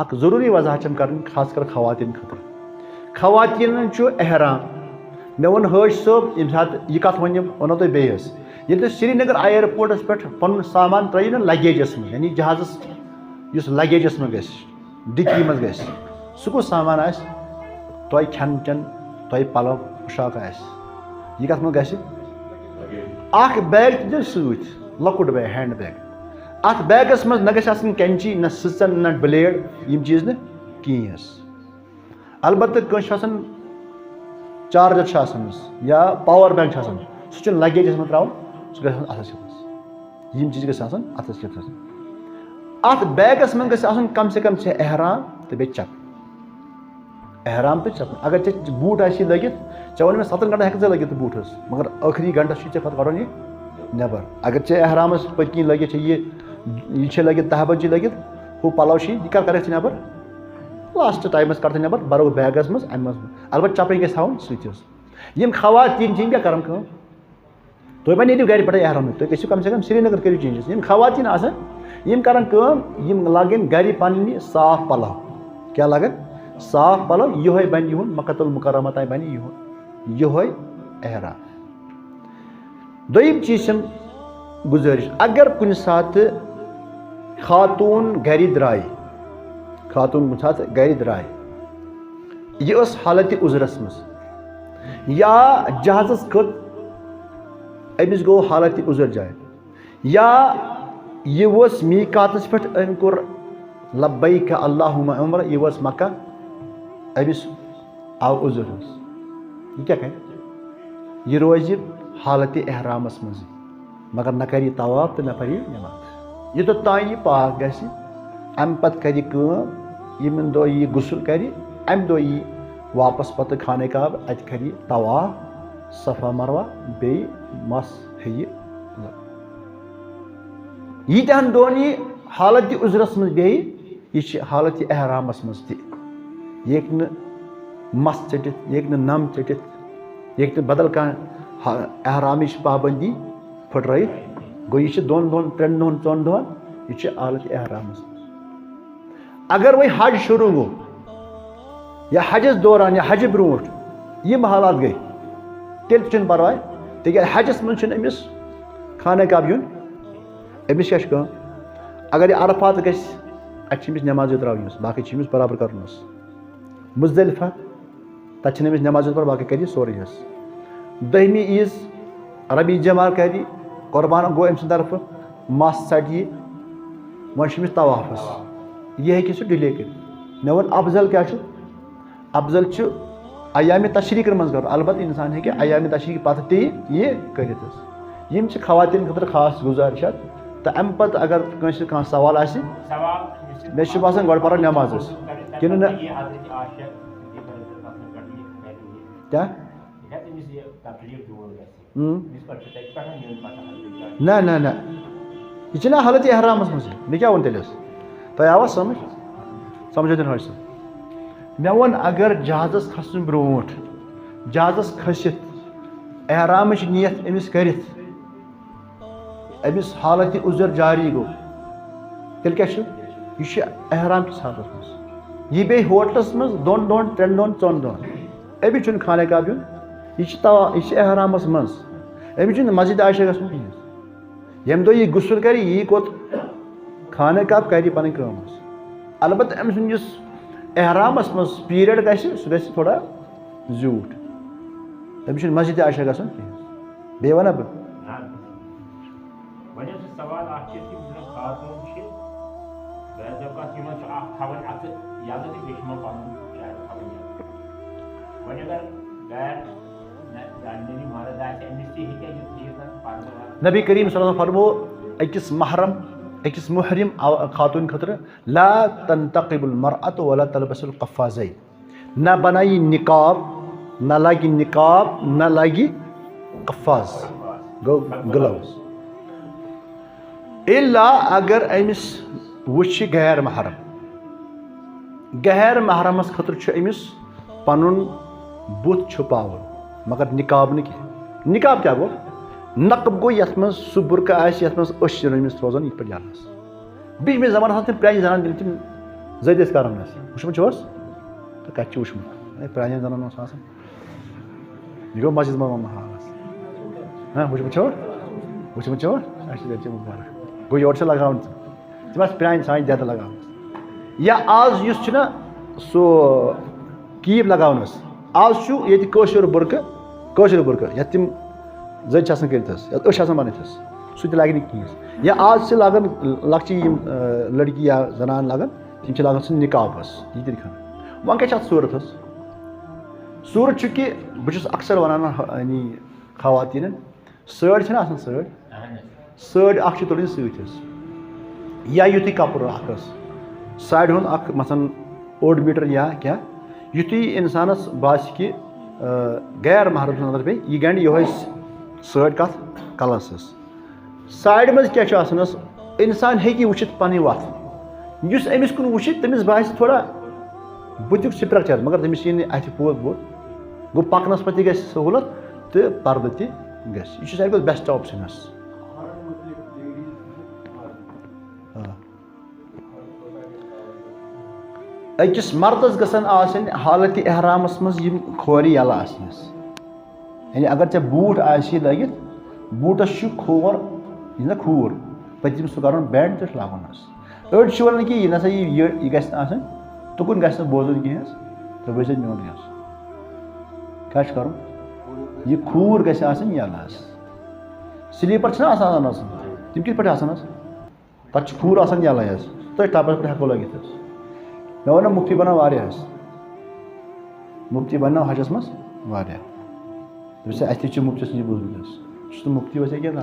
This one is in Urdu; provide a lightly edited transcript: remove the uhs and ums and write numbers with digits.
اخ ضروری وضاحت کرن خاص کر خواتین خطر خواتین چھُ احرام مےٚ ووٚن حٲج صٲب ییٚمہِ ساتہٕ یہِ کَتھ وَنو تۄہہِ بیٚیہِ حظ ییٚلہِ تُہۍ سرینگر اَیرپوٹَس پٮ۪ٹھ پَنُن سامان ترٛٲیِو نا لگیجَس منٛز یعنی جہازَس یُس لگیجَس منٛز گژھِ ڈِکی منٛز گژھِ سُہ کُس سامان آسہِ تۄہہِ کھٮ۪ن چٮ۪ن تۄہہِ پَلو پوشاک آسہِ یہِ کَتھ منٛز گژھِ اَکھ بیگ تہِ دِیِو سۭتۍ لۄکُٹ بیگ ہینٛڈ بیگ اَتھ بیگَس منٛز نہ گژھِ آسٕنۍ کٮ۪نچی نہ سٕژَن نہ بٕلیڈ یِم چیٖز نہٕ کِہیٖنۍ حظ البتہ کٲنٛسہِ چھُ آسان چارجر چھُ آسان یا پاور بینک چھُ آسان سُہ چھُنہٕ لگیجَس منٛز ترٛاوُن سُہ گژھِ آسُن اَتھَس کٮ۪تھ یِم چیٖز گژھِ آسان اَتھَس کٮ۪تھ اَتھ بیگَس منٛز گژھِ آسُن کم سے کم ژےٚ احرام تہٕ بیٚیہِ چَپٕنۍ احرام تہٕ چَپٕنۍ اگر ژےٚ بوٗٹھ آسی لٲگِتھ ژےٚ ووٚن مےٚ 7 گنٹن ہٮ۪ککھ ژٕ لٲگِتھ بوٗٹھ حظ مگر ٲخری گنٹس چھُے ژےٚ پَتہٕ کَڑُن یہِ نٮ۪بر اگر ژےٚ احرامَس پٔتۍ کِنۍ لٲگِتھ چھےٚ یہِ چھےٚ لٲگِتھ تہبت چھِ لٲگِتھ ہُہ پَلو چھِ یہِ کر کَرکھ ژٕ نٮ۪بر لاسٹ ٹایمَس کَڑ ژٕ نٮ۪بر بَرو بیگَس منٛز اَمہِ منٛز البتہ چَپٕنۍ گژھِ تھاوُن سۭتۍ حظ یِم خواتیٖن چھِ یِم کیٛاہ کَران کٲم تُہۍ وۄنۍ نیٖرِو گرِ پٮ۪ٹھٕے احرام تُہۍ گٔژھِو کم سے کم سرینگر کٔرِو چینجِز یِم خواتیٖن آسان یِم کَران کٲم یِم لاگن گرِ پَنٕنہِ صاف پَلو کیٛاہ لاگن صاف پَلو یِہوے بَنہِ یِہُنٛد مکۃ المکرمہ تانۍ بَنہِ یِہوے احرام دوٚیِم چیٖز چھِم گُزٲرِش اگر کُنہِ ساتہٕ خاتوٗن گرِ درٛایہِ خاتوٗن کُنہِ ساتہٕ گرِ درٛایہِ یہِ ٲس حالتہِ عُذرَس منٛز یا جہازَس کھٔت أمِس گوٚو حالتہِ عُذر جایہِ یا یہِ وٲژ میٖقاتَس پٮ۪ٹھ أمۍ کوٚر لبیک اللہُمہ عمرہ یہِ وٲژ مکہ أمِس آو عُذر حظ یہِ کیٛاہ کَرِ یہِ روزِ حالتہِ احرامَس منٛزٕے مگر نہ کَرِ یہِ طواف تہٕ نہ پَرِ یہِ نٮ۪ماز یوٚتَتھ تانۍ یہِ پاک گژھِ اَمہِ پَتہٕ کَرِ کٲم ییٚمہِ دۄہ یہِ غسل کَرِ اَمہِ دۄہ یی واپس پَتہٕ خانہ کعبہ اَتہِ کَرِ یہِ طواف صفا مروہ بیٚیہِ مَس ہیٚیہِ ییٖتیٛاہَن دۄہَن یہِ حالتہِ عُذرَس منٛز بیٚہہِ یہِ چھِ حالتہِ احرامَس منٛز تہِ یہِ ہیٚکہِ نہٕ مَس ژٔٹِتھ یہِ ہیٚکہِ نہٕ نَم ژٔٹِتھ یہِ ہیٚکہِ نہٕ بدل کانٛہہ احرامٕچ پابنٛدی پھٕٹرٲیِتھ گوٚو یہِ چھِ 2 دۄہَن 3 دۄہَن 4 دۄہَن یہِ چھِ حالتہِ احرامَس منٛز اگر وۄنۍ حج شروٗع گوٚو یا حجَس دوران یا حجہِ برونٛٹھ یِم حالات گٔے تیٚلہِ تہِ چھُنہٕ پَرواے تِکیٛازِ حجَس منٛز چھُنہٕ أمِس خانہ کعبہ یُن أمِس کیٛاہ چھِ کٲم اگر یہِ عرفات گژھِ اَتہِ چھِ أمِس نٮ۪مازے ترٛاوٕنۍ حظ باقٕے چھِ أمِس برابر کَرُن حظ مُزدلفہ تَتہِ چھِنہٕ أمِس نٮ۪مازے پَرُن باقٕے کَرِ یہِ سورُے حظ دٔہمہِ عیٖذ ربی جمع کَرِ قۄربان گوٚو أمۍ سٕنٛدِ طرفہٕ مَس ژَٹہِ یہِ وۄنۍ چھُ أمِس طواف حظ یہِ ہیٚکہِ سُہ ڈِلے کٔرِتھ مےٚ ووٚن افضل کیٛاہ چھُ افضل چھُ ایامِ تشریٖقن منٛز کَرُن البتہ اِنسان ہیٚکہِ ایامِ تشریٖق پَتہٕ تہِ یہِ کٔرِتھ حظ یِم چھِ خواتیٖن خٲطرٕ خاص گُزٲرِشات تہٕ اَمہِ پَتہٕ اگر کٲنٛسہِ کانٛہہ سوال آسہِ مےٚ چھُ باسان گۄڈٕ پَرو نٮ۪ماز حظ کِنہٕ نہ کیٛاہ نہ نہ نہ یہِ چھِنہ حالتہِ احرامَس منٛزٕے مےٚ کیٛاہ ووٚن تیٚلہِ حظ تۄہہِ آوا سَمٕجھ سَمجھو دِن حٲج صٲب مےٚ ووٚن اگر جہازَس کھسنہٕ برونٛٹھ جہازَس کھٔسِتھ احرامٕچ نیت أمِس کٔرِتھ أمِس حالتہِ عُذر جاری گوٚو تیٚلہِ کیٛاہ چھُ یہِ چھُ احرام کِس حالتَس منٛز یہِ بیٚیہِ ہوٹلَس منٛز 2 دۄہَن 3 دۄہَن 4 دۄہَن أمِس چھُنہٕ خانہ کعبہ یُن یہِ چھِ احرامَس منٛز أمِس چھُنہٕ مسجد عائشہ گژھُن کِہیٖنۍ ییٚمہِ دۄہ یہِ غسل کَرِ یی کوٚت خانہ کعبہ کَرِ پَنٕنۍ کٲم حظ البتہ أمۍ سُنٛد یُس احرامَس منٛز پیٖریڈ گژھِ سُہ گژھِ تھوڑا زیوٗٹھ أمِس چھُنہٕ مسجد عائشہ گژھُن کِہیٖنۍ بیٚیہِ وَنا بہٕ نبی کریم صلی اللہ علیہ وسلم فرمو أکِس محرم أکِس محرم خاتوٗن خٲطرٕ لا تنتقب المرأة ولا تلبس القفازین نہ بنایہِ نِقاب نہ لاگہِ نِقاب نہ لاگہِ قفاز گوٚو گٕلوز الا اگر أمِس وٕچھِ غیر محرمَس خٲطرٕ چھُ أمِس پَنُن بُتھ چھُپاوُن مگر نِقاب نہٕ کینٛہہ نِقاب کیٛاہ گوٚو نقب گوٚو یَتھ منٛز سُہ بُرقہٕ آسہِ یَتھ منٛز أچھ چھِ أمِس روزان یِتھ پٲٹھۍ یَلہٕ بیٚیہِ چھِ مےٚ زمانَس منٛز تِم پرٛانہِ زنانہٕ تِم زٔدِتھ کَران حظ وٕچھمُت چھُو حظ تہٕ کَتہِ چھُ وٕچھمُت پرٛانٮ۪ن زَنان اوس آسان یہِ گوٚو مسجد منٛز وَننہٕ حال حظ وٕچھمُت چھُوا وٕچھمُت چھُوا اَسہِ چھِ تیٚلہِ مُبارک گوٚو یورٕ چھِ لگاوان تِم آسہٕ پرٛانہِ سانہِ دٮ۪دٕ لگاوان یا آز یُس چھُنہ سُہ کیٖپ لگاوان حظ آز چھُ ییٚتہِ کٲشُر بُرکہٕ یَتھ تِم زٔدۍ چھِ آسان کٔرِتھ حظ یَتھ أچھ آسان بَنٲیِتھ حظ سُہ تہِ لَگہِ نہٕ کِہیٖنۍ حظ یا آز چھِ لاگان لۄکچہِ یِم لٔڑکی یا زنان لاگان تِم چھِ لاگان سُہ نِقاب حظ یہِ تہِ خان وۄنۍ کیٛاہ چھِ اَتھ صوٗرت حظ صوٗرت چھُ کہِ بہٕ چھُس اکثر وَنان یعنی خواتیٖنَن سٲڑۍ چھِنہ آسان سٲڑۍ اَکھ چھِ تُلٕنۍ سۭتۍ حظ یا یُتھُے کَپُر اَکھ حظ ساڑِ ہُنٛد اَکھ مثلاً 1 میٖٹر یا کیٛاہ یُتھُے اِنسانَس باسہِ کہِ غیر محرم سٕنٛز نظر پیٚیہِ یہِ گنٛڈِ یِہوٚے سٲڑۍ کَتھ کَلَس حظ ساڑِ منٛز کیٛاہ چھُ آسان حظ اِنسان ہیٚکہِ وٕچھِتھ پَنٕنۍ وَتھ یُس أمِس کُن وٕچھِ تٔمِس باسہِ تھوڑا بُتھیُک سٹرٛکچَر مگر تٔمِس یی نہٕ اَتھِ پوٚز بوٚد گوٚو پَکنَس منٛز تہِ گژھِ سہوٗلت تہٕ پَردٕ تہِ گژھِ یہِ چھُ ساروی کھۄتہٕ بیسٹ آپشَن حظ أکِس مردَس گژھن آسٕنۍ حالتہِ احرامَس منٛز یِم کھورِ یَلہٕ آسنہِ حظ یعنی اگر ژےٚ بوٗٹھ آسی لٲگِتھ بوٗٹَس چھُ کھور یہِ چھُنہ کھوٗر پٔتِم سُہ کَرُن بٮ۪نٛڈ تہٕ لاگُن حظ أڑۍ چھِ وَنان کہِ یہِ نسا یہِ گژھِ نہٕ آسٕنۍ تُکُن گژھِ نہٕ بوزُن کینٛہہ حظ تہٕ ؤسِتھ نیوٗنٕے حظ کیٛاہ چھُ کَرُن یہِ کھوٗر گژھِ آسٕنۍ یَلہٕ حظ سِلیٖپَر چھِنہ آسان حظ تِم کِتھ پٲٹھۍ آسان حظ تَتھ چھُ کھوٗر آسان یَلَے حظ تٔتھۍ ٹَپَس پٮ۪ٹھ ہٮ۪کو لٲگِتھ حظ مےٚ ووٚن نہ مُفتی بَنان واریاہ حظ مُفتی بَننو حجَس منٛز واریاہ دوٚپُس اَسہِ تہِ چھُ مُفتِیَس نِش بوٗزمُت حظ چھُس نہٕ مُفتی ویسے کینٛہہ